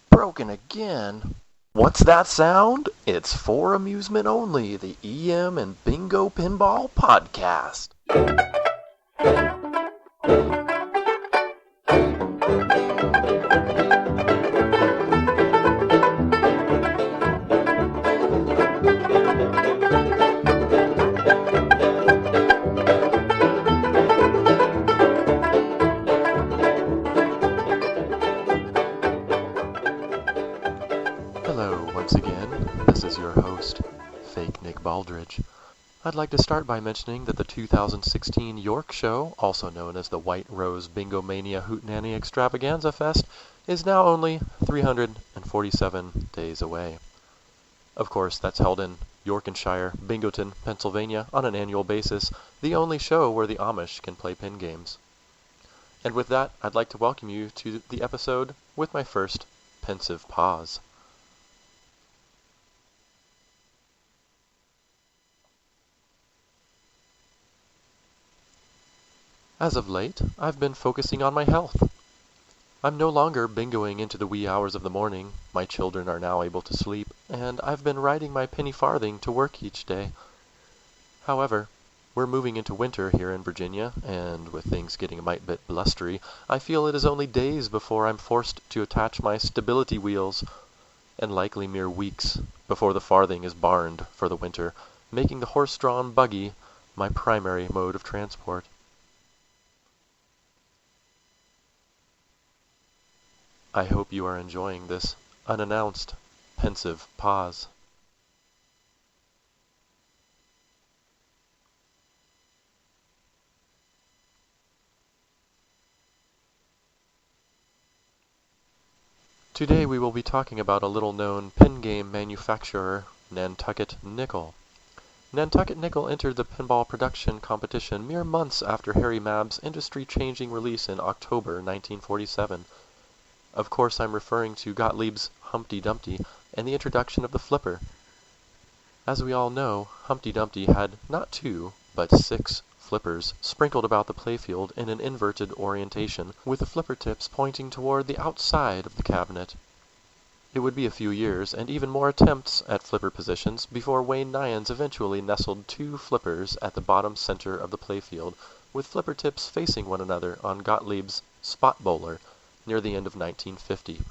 Broken again. What's that sound? It's For Amusement Only, the EM and Bingo Pinball Podcast. Hello, once again. This is your host, fake Nick Baldridge. I'd like to start by mentioning that the 2016 York Show, also known as the White Rose Bingo Mania Hootenanny Extravaganza Fest, is now only 347 days away. Of course, that's held in Yorkshire, Bingoton, Pennsylvania, on an annual basis, the only show where the Amish can play pin games. And with that, I'd like to welcome you to the episode with my first pensive pause. As of late, I've been focusing on my health. I'm no longer bingoing into the wee hours of the morning, my children are now able to sleep, and I've been riding my penny farthing to work each day. However, we're moving into winter here in Virginia, and with things getting a mite bit blustery, I feel it is only days before I'm forced to attach my stability wheels, and likely mere weeks before the farthing is barned for the winter, making the horse-drawn buggy my primary mode of transport. I hope you are enjoying this unannounced, pensive pause. Today we will be talking about a little-known pin game manufacturer, Nantucket Nickel. Nantucket Nickel entered the pinball production competition mere months after Harry Mab's industry-changing release in October 1947. Of course, I'm referring to Gottlieb's Humpty Dumpty and the introduction of the flipper. As we all know, Humpty Dumpty had not 2, but 6 flippers sprinkled about the playfield in an inverted orientation, with the flipper tips pointing toward the outside of the cabinet. It would be a few years, and even more attempts at flipper positions, before Wayne Nyans eventually nestled 2 flippers at the bottom center of the playfield, with flipper tips facing one another on Gottlieb's Spot Bowler, near the end of 1950.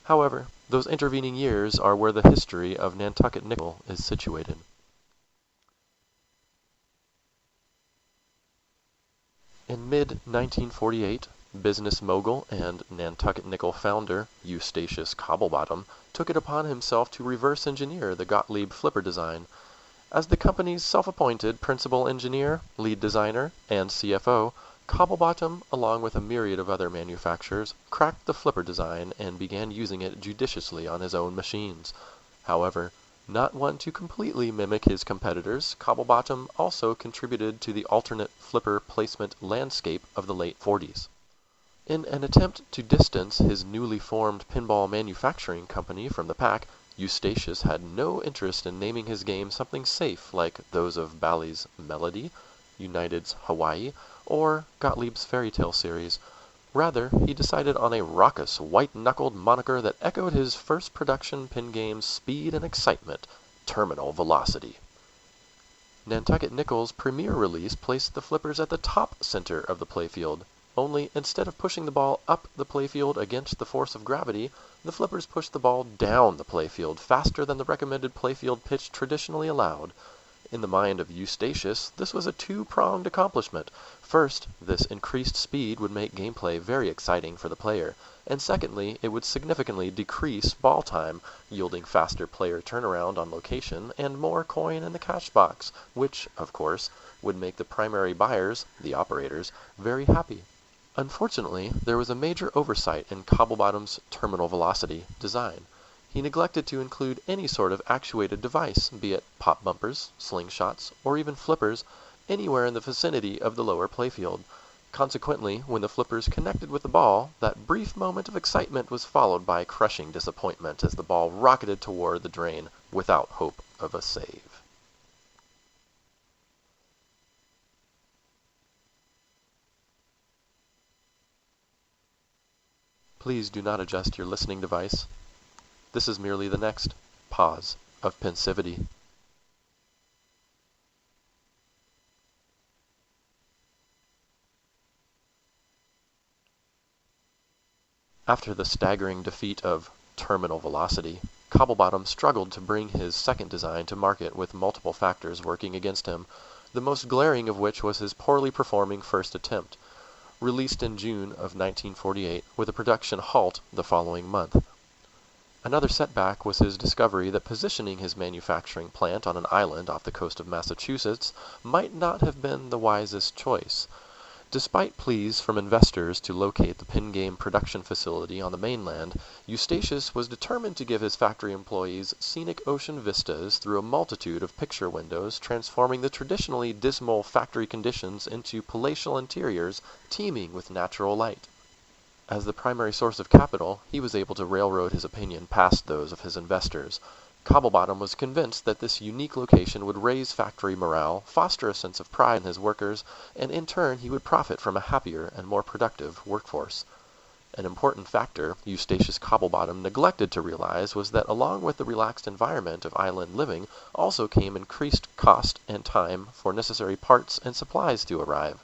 However, those intervening years are where the history of Nantucket Nickel is situated. In mid-1948, business mogul and Nantucket Nickel founder Eustachius Cobblebottom took it upon himself to reverse engineer the Gottlieb flipper design. As the company's self-appointed principal engineer, lead designer, and CFO, Cobblebottom, along with a myriad of other manufacturers, cracked the flipper design and began using it judiciously on his own machines. However, not one to completely mimic his competitors, Cobblebottom also contributed to the alternate flipper placement landscape of the late 40s. In an attempt to distance his newly formed pinball manufacturing company from the pack, Eustachius had no interest in naming his game something safe like those of Bally's Melody, United's Hawaii, or Gottlieb's Fairy Tale series. Rather, he decided on a raucous, white-knuckled moniker that echoed his first production pin game's speed and excitement, Terminal Velocity. Nantucket Nickel's premiere release placed the flippers at the top center of the playfield, only instead of pushing the ball up the playfield against the force of gravity, the flippers pushed the ball down the playfield faster than the recommended playfield pitch traditionally allowed. In the mind of Eustachius, this was a two-pronged accomplishment. First, this increased speed would make gameplay very exciting for the player, and secondly, it would significantly decrease ball time, yielding faster player turnaround on location and more coin in the cash box, which, of course, would make the primary buyers, the operators, very happy. Unfortunately, there was a major oversight in Cobblebottom's Terminal Velocity design. He neglected to include any sort of actuated device, be it pop bumpers, slingshots, or even flippers, anywhere in the vicinity of the lower playfield. Consequently, when the flippers connected with the ball, that brief moment of excitement was followed by crushing disappointment as the ball rocketed toward the drain without hope of a save. Please do not adjust your listening device. This is merely the next pause of pensivity. After the staggering defeat of terminal velocity, Cobblebottom struggled to bring his second design to market with multiple factors working against him, the most glaring of which was his poorly performing first attempt, released in June of 1948 with a production halt the following month. Another setback was his discovery that positioning his manufacturing plant on an island off the coast of Massachusetts might not have been the wisest choice. Despite pleas from investors to locate the pingame production facility on the mainland, Eustachius was determined to give his factory employees scenic ocean vistas through a multitude of picture windows, transforming the traditionally dismal factory conditions into palatial interiors teeming with natural light. As the primary source of capital, he was able to railroad his opinion past those of his investors. Cobblebottom was convinced that this unique location would raise factory morale, foster a sense of pride in his workers, and in turn he would profit from a happier and more productive workforce. An important factor Eustachius Cobblebottom neglected to realize was that along with the relaxed environment of island living also came increased cost and time for necessary parts and supplies to arrive.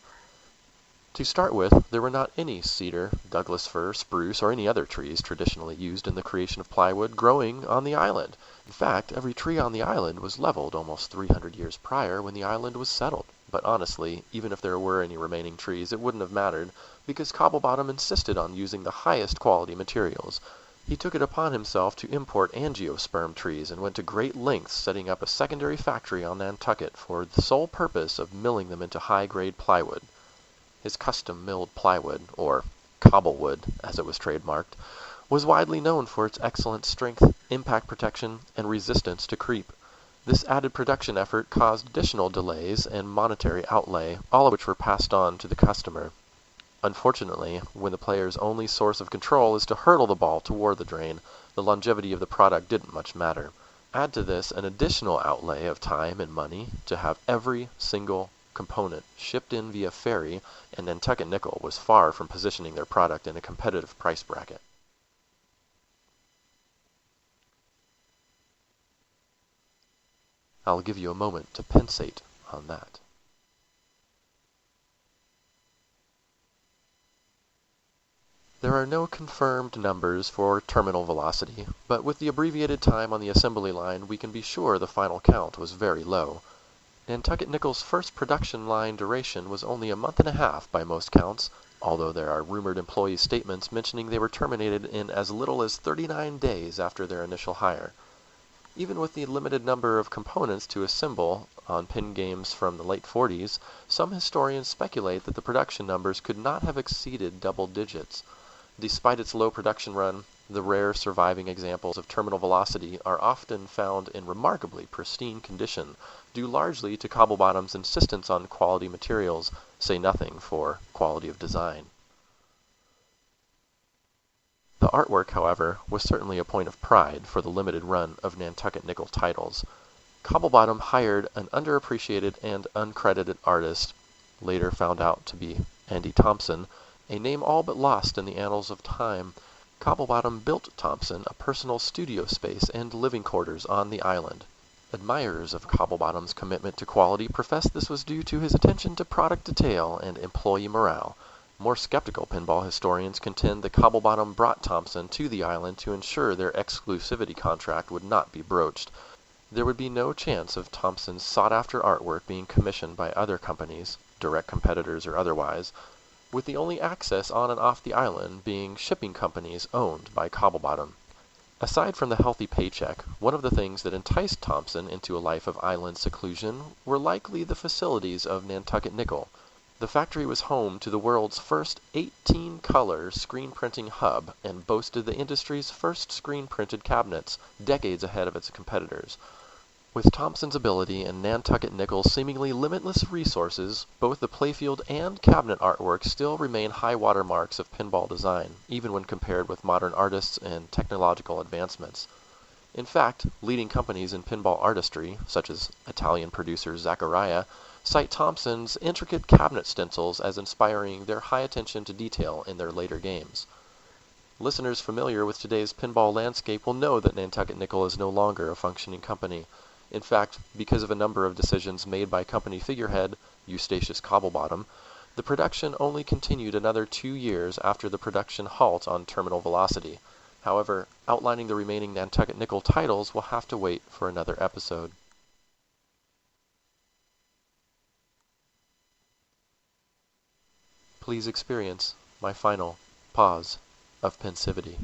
To start with, there were not any cedar, Douglas fir, spruce, or any other trees traditionally used in the creation of plywood growing on the island. In fact, every tree on the island was leveled almost 300 years prior when the island was settled. But honestly, even if there were any remaining trees, it wouldn't have mattered, because Cobblebottom insisted on using the highest quality materials. He took it upon himself to import angiosperm trees and went to great lengths setting up a secondary factory on Nantucket for the sole purpose of milling them into high-grade plywood. His custom-milled plywood, or cobblewood as it was trademarked, was widely known for its excellent strength, impact protection, and resistance to creep. This added production effort caused additional delays and monetary outlay, all of which were passed on to the customer. Unfortunately, when the player's only source of control is to hurtle the ball toward the drain, the longevity of the product didn't much matter. Add to this an additional outlay of time and money to have every single component shipped in via ferry, and Nantucket Nickel was far from positioning their product in a competitive price bracket. I'll give you a moment to pensate on that. There are no confirmed numbers for terminal velocity, but with the abbreviated time on the assembly line, we can be sure the final count was very low. Nantucket Nickel's first production line duration was only a month and a half by most counts, although there are rumored employee statements mentioning they were terminated in as little as 39 days after their initial hire. Even with the limited number of components to assemble on pingames from the late 40s, some historians speculate that the production numbers could not have exceeded double digits. Despite its low production run, the rare surviving examples of terminal velocity are often found in remarkably pristine condition, due largely to Cobblebottom's insistence on quality materials, say nothing for quality of design. The artwork, however, was certainly a point of pride for the limited run of Nantucket Nickel titles. Cobblebottom hired an underappreciated and uncredited artist, later found out to be Andy Thompson, a name all but lost in the annals of time. Cobblebottom built Thompson a personal studio space and living quarters on the island. Admirers of Cobblebottom's commitment to quality professed this was due to his attention to product detail and employee morale. More skeptical pinball historians contend that Cobblebottom brought Thompson to the island to ensure their exclusivity contract would not be broached. There would be no chance of Thompson's sought-after artwork being commissioned by other companies, direct competitors or otherwise, with the only access on and off the island being shipping companies owned by Cobblebottom. Aside from the healthy paycheck, one of the things that enticed Thompson into a life of island seclusion were likely the facilities of Nantucket Nickel. The factory was home to the world's first 18-color screen printing hub and boasted the industry's first screen-printed cabinets, decades ahead of its competitors. With Thompson's ability and Nantucket Nickel's seemingly limitless resources, both the playfield and cabinet artwork still remain high-water marks of pinball design, even when compared with modern artists and technological advancements. In fact, leading companies in pinball artistry, such as Italian producer Zaccaria, cite Thompson's intricate cabinet stencils as inspiring their high attention to detail in their later games. Listeners familiar with today's pinball landscape will know that Nantucket Nickel is no longer a functioning company. In fact, because of a number of decisions made by company figurehead, Eustachius Cobblebottom, the production only continued another 2 years after the production halt on Terminal Velocity. However, outlining the remaining Nantucket Nickel titles will have to wait for another episode. Please experience my final pause of pensivity.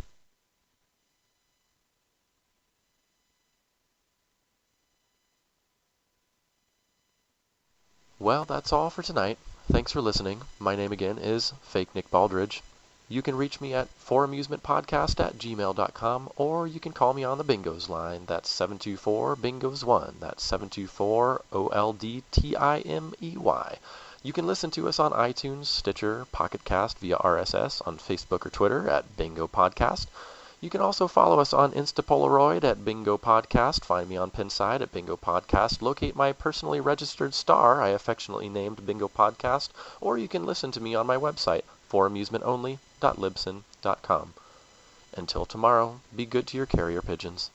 Well, that's all for tonight. Thanks for listening. My name again is Fake Nick Baldridge. You can reach me at foramusementpodcast@gmail.com, or you can call me on the Bingos line. That's 724-BINGOS1. That's 724-OLDTIMEY. You can listen to us on iTunes, Stitcher, Pocket Cast via RSS, on Facebook or Twitter at Bingo Podcast. You can also follow us on Instapolaroid at Bingo Podcast, find me on Pinside at Bingo Podcast, locate my personally registered star I affectionately named Bingo Podcast, or you can listen to me on my website, foramusementonly.libsyn.com. Until tomorrow, be good to your carrier pigeons.